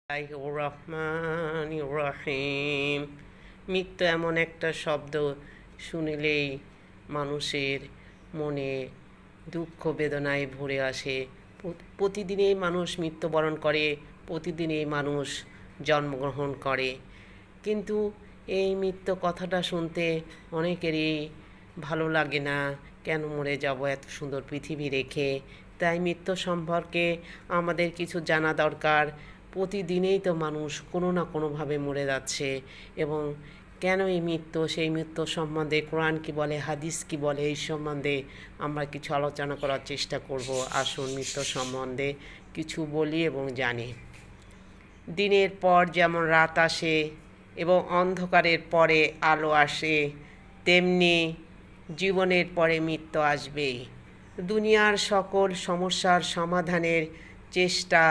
রহমানির রহিম। মৃত্যু এমন একটা শব্দ শুনিলেই মানুষের মনে দুঃখ বেদনায় ভরে আসে। প্রতিদিনেই মানুষ মৃত্যুবরণ করে, প্রতিদিনেই মানুষ জন্মগ্রহণ করে, কিন্তু এই মৃত্যু কথাটা শুনতে অনেকেরই ভালো লাগে না। কেন মরে যাব এত সুন্দর পৃথিবী রেখে? তাই মৃত্যু সম্পর্কে আমাদের কিছু জানা দরকার। প্রতিদিনেই তো মানুষ কোনো না কোনোভাবে মরে যাচ্ছে, এবং কেন এই মৃত্যু, সেই মৃত্যু সম্বন্ধে কোরআন কি বলে, হাদিস কি বলে, এই সম্বন্ধে আমরা কিছু আলোচনা করার চেষ্টা করব। আসুন মৃত্যু সম্বন্ধে কিছু বলি এবং জানি। দিনের পর যেমন রাত আসে এবং অন্ধকারের পরে আলো আসে, তেমনি জীবনের পরে মৃত্যু আসবেই। দুনিয়ার সকল সমস্যার সমাধানের চেষ্টা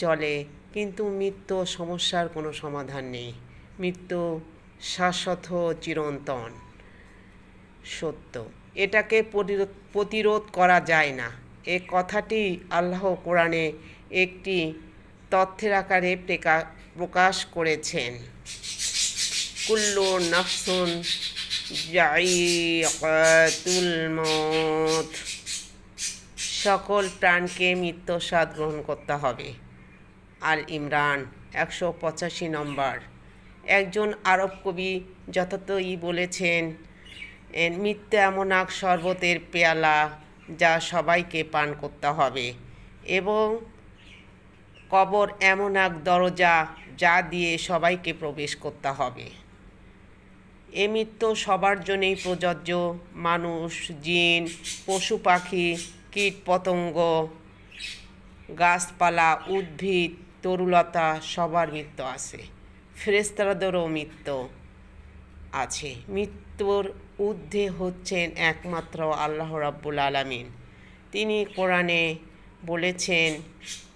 চলে, কিন্তু মৃত্যু সমস্যার কোনো সমাধান নেই। মৃত্যু শাশ্বত, চিরন্তন সত্য, এটাকে প্রতিরোধ করা যায় না। এ কথাটি আল্লাহ কোরআনে একটি তথ্যের আকারে প্রকাশ করেছেন। কুল্লু নাফসুন যায়িকাতুল মউত, সকল প্রাণকে মৃত্যুর স্বাদ গ্রহণ করতে হবে। আল ইমরান 185 নম্বর। একজন আরব কবি যথার্থই বলেছেন, মৃত্যু এমন এক শরবতের পেয়ালা যা সবাইকে পান করতে হবে, এবং কবর এমন এক দরজা যা দিয়ে সবাইকে প্রবেশ করতে হবে। এ মৃত্যু সবার জন্যই প্রযোজ্য। মানুষ, জিন, পশু পাখি, কীট পতঙ্গ, গাছপালা, উদ্ভিদ, তরুলতা, সবার মৃত্যু আছে। ফেরেশতাদেরও মৃত্যু আছে। মৃত্যুর ঊর্ধ্বে হচ্ছেন একমাত্র আল্লাহ রাব্বুল আলামিন। তিনি কোরআনে বলেছেন,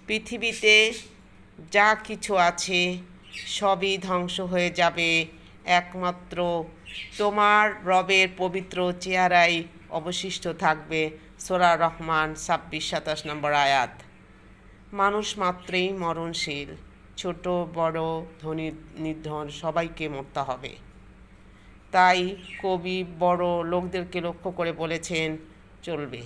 পৃথিবীতে যা কিছু আছে সবই ধ্বংস হয়ে যাবে, একমাত্র তোমার রবের পবিত্র চেহারাই অবশিষ্ট থাকবে। সূরা রহমান 26-27 নম্বর আয়াত। মানুষ মাত্রই মরণশীল, ছোট বড়, ধনী নির্ধন, সবাইকে মরতে হবে। তাই কবি বড় লোকদেরকে লক্ষ্য করে বলেছেন, চলবে।